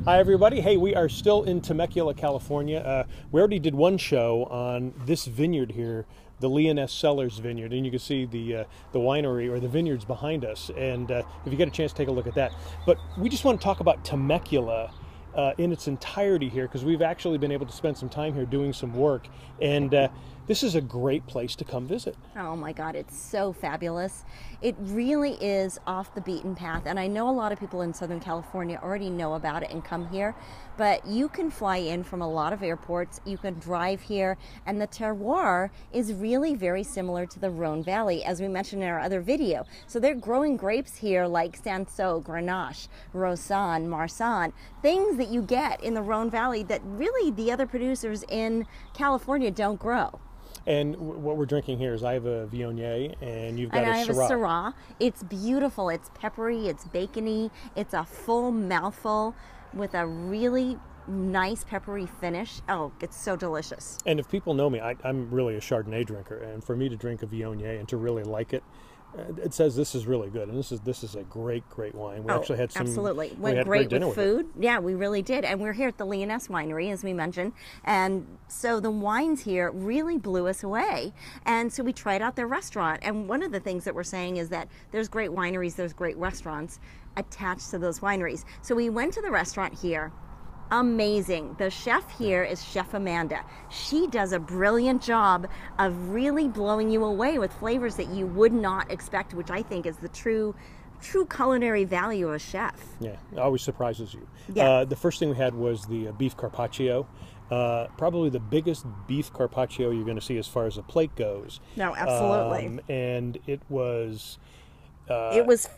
Hi everybody. Hey, we are still in Temecula, California. We already did one show on this vineyard here, the Leoness Cellars Vineyard, and you can see the winery or the vineyards behind us. And if you get a chance, take a look at that. But we just want to talk about Temecula in its entirety here, because we've actually been able to spend some time here doing some work, and this is a great place to come visit. Oh my God, it's so fabulous. It really is off the beaten path, and I know a lot of people in Southern California already know about it and come here, but you can fly in from a lot of airports, you can drive here, and the terroir is really very similar to the Rhone Valley, as we mentioned in our other video. So they're growing grapes here like Cinsault, Grenache, Roussanne, Marsanne, things that you get in the Rhone Valley that really the other producers in California don't grow. And what we're drinking here is I have a Viognier, and you've got a Syrah. I have a Syrah. It's beautiful. It's peppery. It's bacony. It's a full mouthful with a really nice peppery finish. Oh, it's so delicious. And if people know me, I'm really a Chardonnay drinker, and for me to drink a Viognier and to really like it, it says this is really good, and this is a great wine. We actually had some absolutely went great with food. Yeah, we really did, and we're here at the Leoness Winery, as we mentioned, and so the wines here really blew us away. And so we tried out their restaurant, and one of the things that we're saying is that there's great wineries, there's great restaurants attached to those wineries. So we went to the restaurant here. Amazing. The chef here is Chef Amanda. She does a brilliant job of really blowing you away with flavors that you would not expect, which I think is the true culinary value of a chef. Yeah, it always surprises you. Yeah. The first thing we had was the beef carpaccio. Probably the biggest beef carpaccio you're going to see as far as a plate goes. No, absolutely. And it was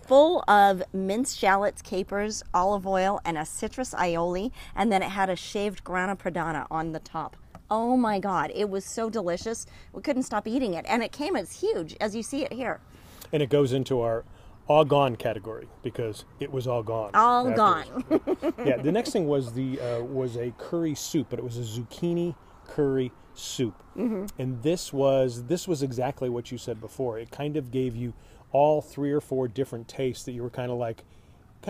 full of minced shallots, capers, olive oil, and a citrus aioli, and then it had a shaved grana padano on the top. Oh my God, it was so delicious. We couldn't stop eating it, and it came as huge as you see it here. And it goes into our all gone category because it was all gone. All gone. Yeah, the next thing was was a curry soup, but it was a zucchini curry soup. Mm-hmm. And this was exactly what you said before. It kind of gave you all 3 or 4 different tastes that you were kind of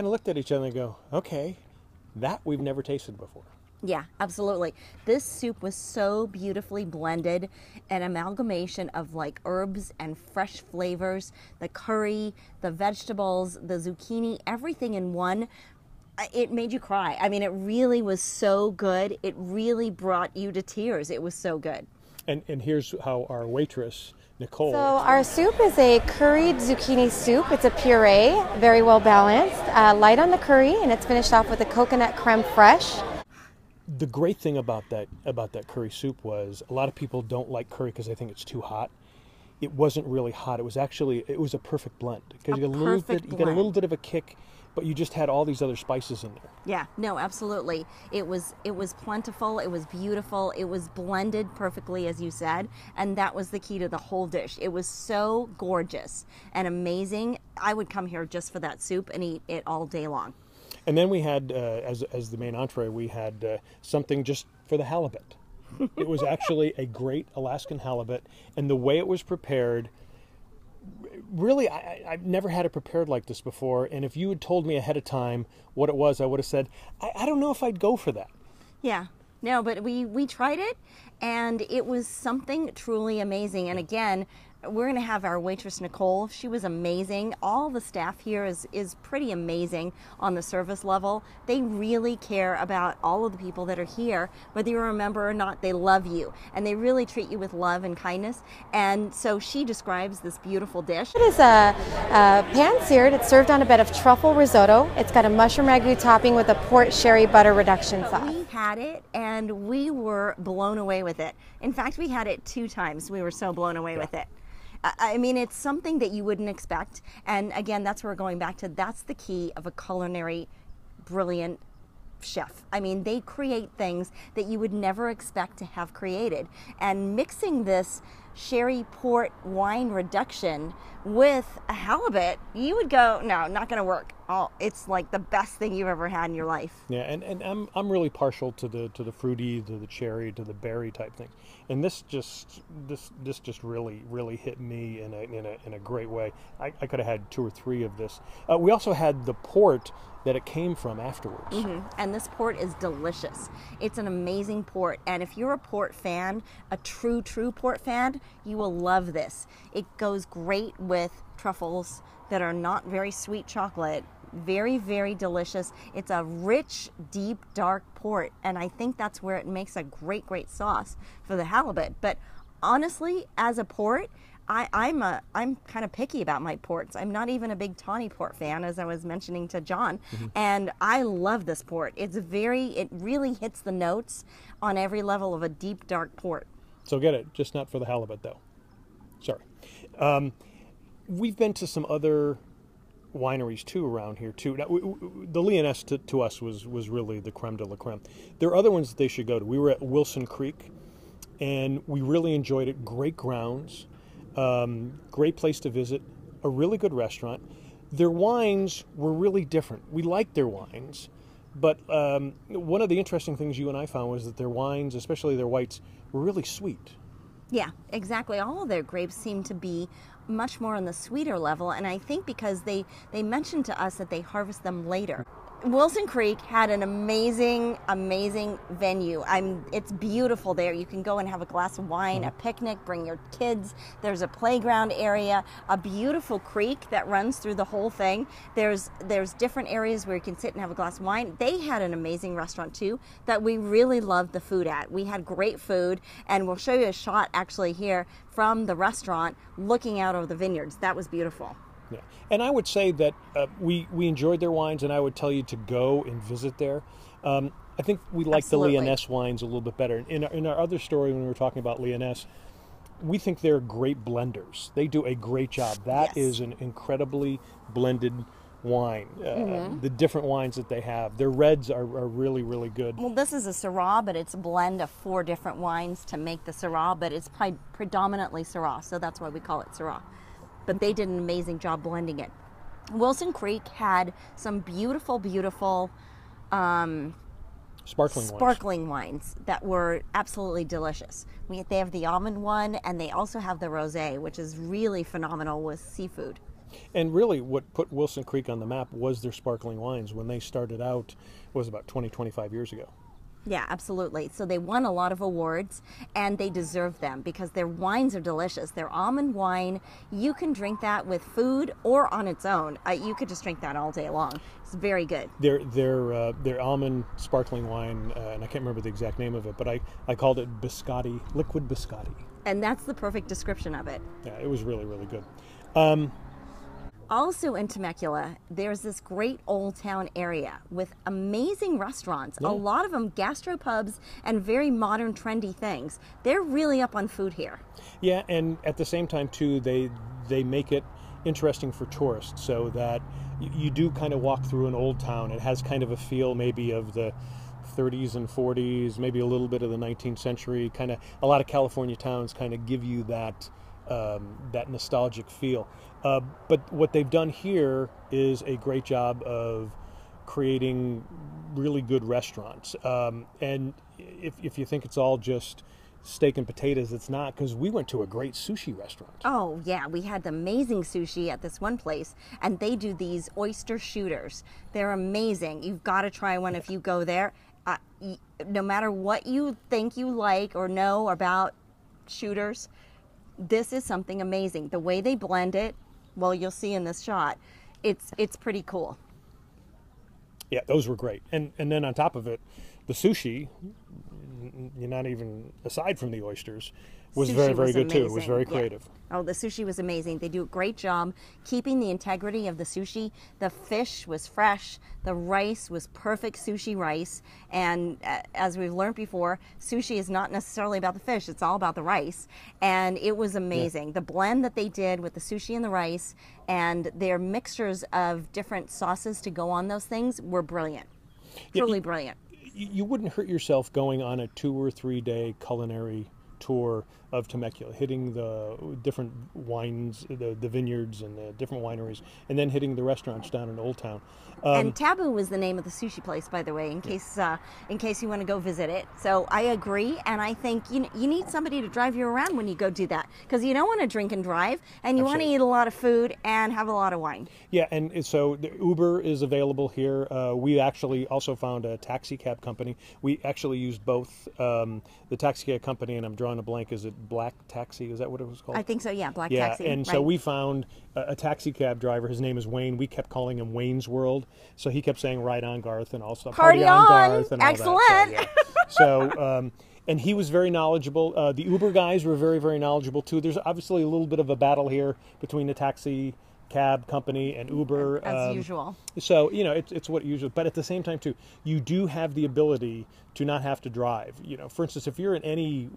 looked at each other and go, okay, that we've never tasted before. Yeah, absolutely. This soup was so beautifully blended, an amalgamation of like herbs and fresh flavors, the curry, the vegetables, the zucchini, everything in one. It made you cry. I mean, it really was so good. It really brought you to tears. It was so good. And here's how our waitress, Nicole. So our soup is a curried zucchini soup. It's a puree, very well balanced, light on the curry, and it's finished off with a coconut creme fraiche. The great thing about that curry soup was a lot of people don't like curry because they think it's too hot. It wasn't really hot. It was a perfect blend because you get a little bit of a kick, but you just had all these other spices in there. Yeah, no, absolutely. It was plentiful, it was beautiful, it was blended perfectly, as you said, and that was the key to the whole dish. It was so gorgeous and amazing. I would come here just for that soup and eat it all day long. And then we had, as the main entree, we had something just for the halibut. It was actually a great Alaskan halibut, and the way it was prepared, really, I've never had it prepared like this before, and if you had told me ahead of time what it was, I would have said, I don't know if I'd go for that. Yeah, no, but we tried it, and it was something truly amazing. And again, we're going to have our waitress, Nicole. She was amazing. All the staff here is pretty amazing on the service level. They really care about all of the people that are here, whether you're a member or not. They love you, and they really treat you with love and kindness. And so she describes this beautiful dish. It is a pan-seared. It's served on a bed of truffle risotto. It's got a mushroom ragu topping with a port sherry butter reduction sauce. We had it, and we were blown away with it. In fact, we had it 2 times. We were so blown away with it. I mean, it's something that you wouldn't expect. And again, that's where we're going back to. That's the key of a culinary brilliant chef. I mean, they create things that you would never expect to have created. And mixing this sherry port wine reduction with a halibut, you would go, no, not going to work. oh, it's like the best thing you've ever had in your life. Yeah, and I'm really partial to the fruity, to the cherry, to the berry type thing, and this just really hit me in a great way. I could have had 2 or 3 of this. We also had the port that it came from afterwards. And this port is delicious. It's an amazing port, and if you're a port fan, a true port fan, you will love this. It goes great with truffles that are not very sweet chocolate. Very, very delicious. It's a rich, deep, dark port, and I think that's where it makes a great sauce for the halibut. But honestly, as a port, I'm kind of picky about my ports. I'm not even a big tawny port fan, as I was mentioning to John, and I love this port. It really hits the notes on every level of a deep, dark port. So get it, just not for the halibut though. Sorry. We've been to some other wineries too around here too. Now, the Leoness to us was really the creme de la creme. There are other ones that they should go to. We were at Wilson Creek, and we really enjoyed it. Great grounds, great place to visit, a really good restaurant. Their wines were really different. We liked their wines, but one of the interesting things you and I found was that their wines, especially their whites, were really sweet. Yeah, exactly. All of their grapes seem to be much more on the sweeter level, and I think because they mentioned to us that they harvest them later. Wilson Creek had an amazing venue. It's beautiful there. You can go and have a glass of wine, a picnic, bring your kids. There's a playground area, a beautiful creek that runs through the whole thing. There's different areas where you can sit and have a glass of wine. They had an amazing restaurant too that we really loved the food at. We had great food, and we'll show you a shot actually here from the restaurant looking out over the vineyards. That was beautiful. Yeah, and I would say that we enjoyed their wines, and I would tell you to go and visit there. I think we like the Leoness wines a little bit better. In our other story, when we were talking about Leoness, we think they're great blenders. They do a great job. That is an incredibly blended wine. The different wines that they have, their reds are really, really good. Well, this is a Syrah, but it's a blend of 4 different wines to make the Syrah, but it's predominantly Syrah, so that's why we call it Syrah. But they did an amazing job blending it. Wilson Creek had some beautiful sparkling wines that were absolutely delicious. They have the almond one, and they also have the rosé, which is really phenomenal with seafood. And really what put Wilson Creek on the map was their sparkling wines. When they started out, it was about 25 years ago. Yeah, absolutely. So they won a lot of awards, and they deserve them because their wines are delicious. Their almond wine, you can drink that with food or on its own. You could just drink that all day long. It's very good. Their almond sparkling wine, and I can't remember the exact name of it, but I called it biscotti, liquid biscotti. And that's the perfect description of it. Yeah, it was really, really good. Also in Temecula, there's this great old town area with amazing restaurants, a lot of them gastropubs and very modern, trendy things. They're really up on food here. Yeah, and at the same time, too, they make it interesting for tourists so that you do kind of walk through an old town. It has kind of a feel maybe of the 30s and 40s, maybe a little bit of the 19th century. Kind of a lot of California towns kind of give you that nostalgic feel. But what they've done here is a great job of creating really good restaurants. And if you think it's all just steak and potatoes, it's not, because we went to a great sushi restaurant. Oh, yeah. We had amazing sushi at this one place, and they do these oyster shooters. They're amazing. You've got to try one if you go there. No matter what you think you like or know about shooters, this is something amazing. The way they blend it, well, you'll see in this shot, it's pretty cool. Yeah, those were great. And then on top of it, the sushi, you're not even, aside from the oysters, was very, very good too. It was very creative. Yeah. Oh, the sushi was amazing. They do a great job keeping the integrity of the sushi. The fish was fresh. The rice was perfect sushi rice. And as we've learned before, sushi is not necessarily about the fish. It's all about the rice. And it was amazing. Yeah. The blend that they did with the sushi and the rice and their mixtures of different sauces to go on those things were brilliant. Truly brilliant. You wouldn't hurt yourself going on a 2 or 3 day culinary tour of Temecula, hitting the different wines, the vineyards and the different wineries, and then hitting the restaurants down in Old Town. And Taboo was the name of the sushi place, by the way, in case you want to go visit it. So I agree, and I think you need somebody to drive you around when you go do that, because you don't want to drink and drive, and you want to eat a lot of food and have a lot of wine. Yeah, and so the Uber is available here. We actually also found a taxi cab company. We actually used both. The taxi cab company, and I'm drawing a blank, is it Black Taxi? Is that what it was called? I think so, yeah, Black Taxi. Yeah, and so we found a taxi cab driver. His name is Wayne. We kept calling him Wayne's World. So he kept saying, "Ride on, Garth," and also "Party on, Garth," and all excellent. That. So, and he was very knowledgeable. The Uber guys were very, very knowledgeable too. There's obviously a little bit of a battle here between the taxi cab company and Uber. As usual. So, it's what usual. But at the same time, too, you do have the ability to not have to drive. For instance, if you're in any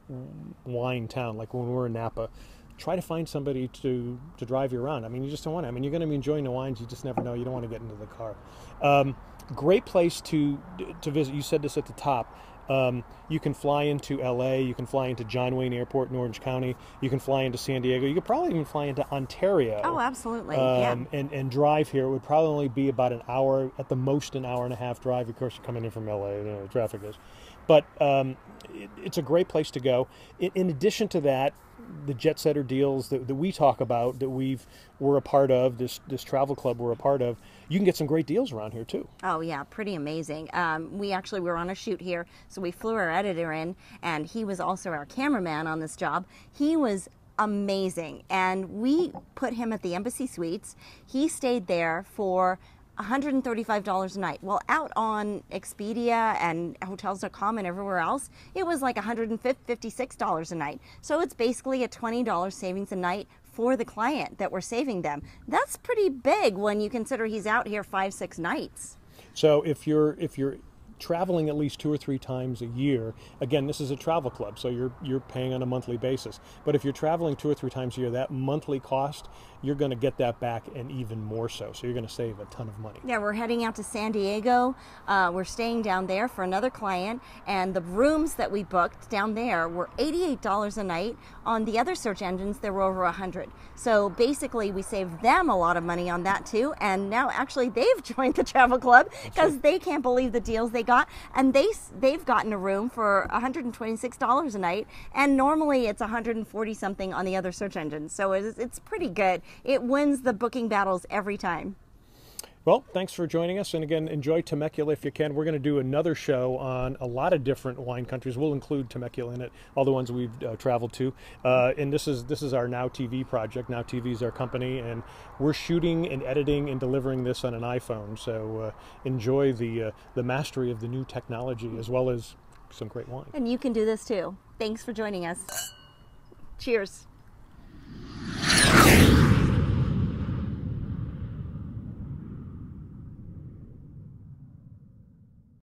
wine town, like when we're in Napa, try to find somebody to drive you around. I mean, you just don't want to. I mean, you're going to be enjoying the wines. You just never know. You don't want to get into the car. Great place to visit. You said this at the top. You can fly into LA. You can fly into John Wayne Airport in Orange County. You can fly into San Diego. You could probably even fly into Ontario. Oh, absolutely. Yeah. And drive here. It would probably only be about an hour, at the most an hour and a half drive. Of course, you're coming in from LA. The traffic is. But it's a great place to go. In addition to that, the Jetsetter deals that we talk about, that we're a part of, this travel club we're a part of, you can get some great deals around here too. Oh yeah, pretty amazing. We actually were on a shoot here, so we flew our editor in, and he was also our cameraman on this job. He was amazing, and we put him at the Embassy Suites. He stayed there for $135 a night. Well, out on Expedia and Hotels.com and everywhere else, it was like $156 a night. So it's basically a $20 savings a night for the client that we're saving them. That's pretty big when you consider he's out here 5-6 nights. So if you're traveling at least 2 or 3 times a year, again, this is a travel club, so you're paying on a monthly basis. But if you're traveling 2 or 3 times a year, that monthly cost, you're going to get that back, and even more so. So you're going to save a ton of money. Yeah, we're heading out to San Diego. We're staying down there for another client, and the rooms that we booked down there were $88 a night. On the other search engines, there were over $100. So basically, we saved them a lot of money on that too. And now, actually, they've joined the travel club because they can't believe the deals they got, and they've gotten a room for $126 a night, and normally it's $140 something on the other search engines. So it's pretty good. It wins the booking battles every time. Well, thanks for joining us, and again, enjoy Temecula if you can. We're going to do another show on a lot of different wine countries. We'll include Temecula in it, all the ones we've traveled to. And this is our Now TV project. Now TV is our company, and we're shooting and editing and delivering this on an iPhone. So enjoy the mastery of the new technology, as well as some great wine. And you can do this too. Thanks for joining us. Cheers.